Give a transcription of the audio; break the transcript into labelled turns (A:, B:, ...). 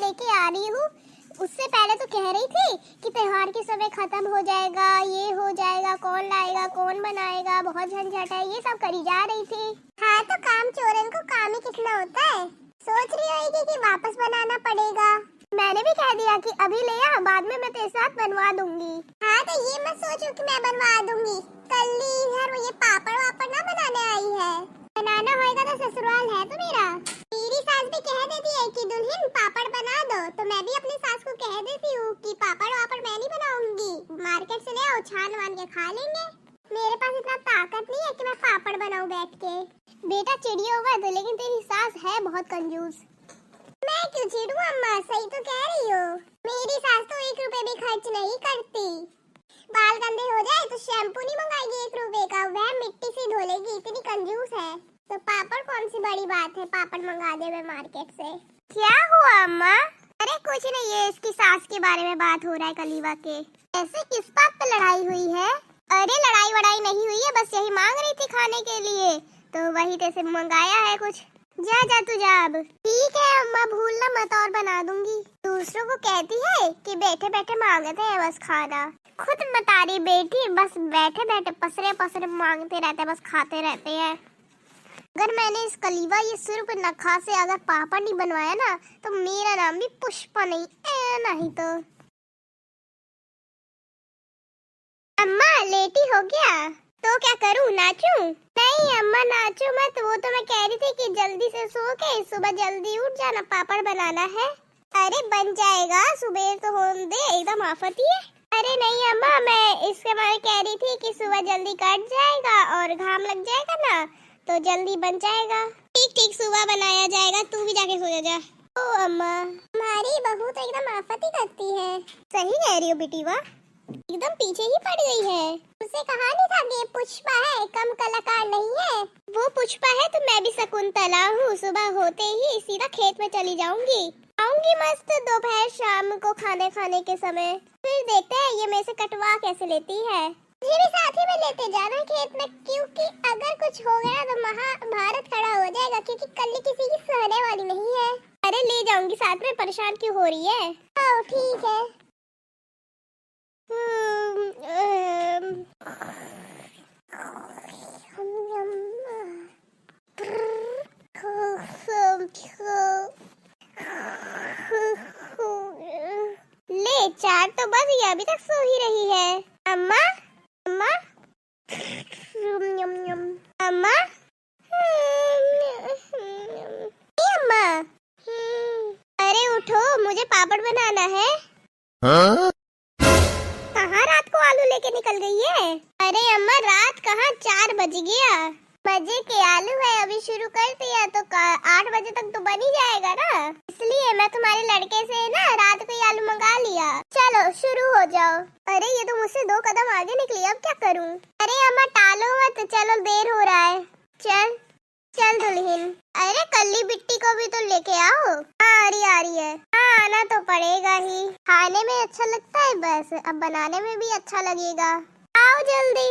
A: लेके आ रही हूँ। उससे पहले तो कह रही थी कि त्योहार के समय खत्म हो जाएगा, ये हो जाएगा, कौन लाएगा, कौन बनाएगा, बहुत झंझट है, ये सब करी जा रही थी। हाँ तो काम चोरन को काम ही कितना होता है। सोच रही होगी कि वापस बनाना पड़ेगा। मैंने भी कह दिया कि अभी ले आ, बाद में मैं तेरे साथ बनवा दूंगी। हाँ तो ये मत सोचो कि मैं बनवा दूंगी। कल इधर ये पापड़ वापड़ ना बनाने आई है। बनाना होगा तो ससुराल है तो मेरा। मेरी सास भी कह देती है कि दुल्हन पापड़ बना दो, तो मैं भी अपनी सास को कह देती हूँ कि पापड़ वापड़ मैं नहीं बनाऊंगी, मार्केट से ले आओ, छान वान के खा लेंगे। मेरे पास इतना ताकत नहीं है कि मैं पापड़ बनाऊं बैठ के। बेटा चिड़िया हुआ तो, लेकिन तेरी सास है बहुत कंजूस। मैं क्यों चिढ़ूं अम्मा, सही तो कह रही हो। मेरी सास तो 1 रुपए भी खर्च नहीं करती। बाल गंदे हो जाए तो शैम्पू नहीं मंगाएगी 1 रुपए का, वह मिट्टी से धो लेगी, इतनी कंजूस है। तो पापड़ कौन सी बड़ी बात है, पापड़ मंगा दे मैं मार्केट से। क्या हुआ अम्मा? अरे कुछ नहीं, ये इसकी सास के बारे में बात हो रहा है कलीवा के। ऐसे किस बात पे लड़ाई हुई है? अरे लड़ाई वड़ाई नहीं हुई है, बस यही मांग रही थी खाने के लिए, तो वही तेरे से मंगाया है कुछ। जा जा तू जा अब। ठीक है अम्मा, भूलना मत और बना दूंगी। दूसरों को कहती है कि बैठे बैठे मांगते हैं बस खाना, खुद बता रही बेटी बस बैठे बैठे पसरे पसरे मांगते रहते हैं, बस खाते रहते हैं। अगर मैंने इस कलीवा ये सिर्फ नखा से अगर पापड़ नहीं बनवाया ना, तो मेरा नाम भी पुष्पा नहीं नहीं तो। अम्मा लेटी हो गया तो क्या करूं, नाचूं? नहीं अम्मा नाचो मत, वो तो मैं कह रही थी कि जल्दी से सो के सुबह जल्दी उठ जाना, पापड़ बनाना है। अरे बन जाएगा, सुबह तो होने दे, एकदम आफत ही है। अरे नहीं अम्मा, मैं इसके बारे कह रही थी कि सुबह जल्दी कट जाएगा और घाम लग जाएगा ना, तो जल्दी बन जाएगा। ठीक ठीक सुबह बनाया जाएगा, तू भी जाके सो जा। ओ अम्मा, हमारी बहू तो एकदम आफत ही करती है। सही कह रही हो बेटी, वाह एकदम पीछे ही पड़ गई है। उसे कहा नहीं था कि पुष्पा है, कम कलाकार नहीं है। वो पुष्पा है तो मैं भी शकुंतला हूँ। सुबह होते ही सीधा खेत में चली जाऊंगी, आऊंगी मस्त दोपहर शाम को खाने खाने के समय, फिर देखते हैं ये मेरे से कटवा कैसे लेती है। मुझे भी साथ ही में लेते जाना खेत में, क्योंकि अगर कुछ हो गया तो महाभारत खड़ा हो जाएगा, क्योंकि कल्ली किसी की सहने वाली नहीं है। अरे ले जाऊंगी साथ में, परेशान क्यों हो रही है? हाँ ठीक है। ले 4 तो बस, ये अभी तक सो ही रही है। अम्मा अम्मा अम्मा अम्मा, अरे उठो, मुझे पापड़ बनाना है। हाँ? कहाँ रात को आलू लेके निकल गई है? अरे अम्मा रात कहाँ, 4 बज गया। मजे के आलू है, अभी शुरू कर दिया तो 8 बजे तक तो बन ही जाएगा ना, इसलिए मैं तुम्हारे लड़के से ना रात को ही आलू मंगा लिया। चलो शुरू हो जाओ। अरे ये तो मुझसे 2 कदम आगे निकली, अब क्या करूँ? अरे अम्मा टालो मत, चलो देर हो रहा है। चल चल दुल्हन। अरे कल्ली बिट्टी को भी तो लेके आओ। हाँ आ रही है। हाँ आना तो पड़ेगा ही, खाने में अच्छा लगता है बस, अब बनाने में भी अच्छा लगेगा। आओ जल्दी।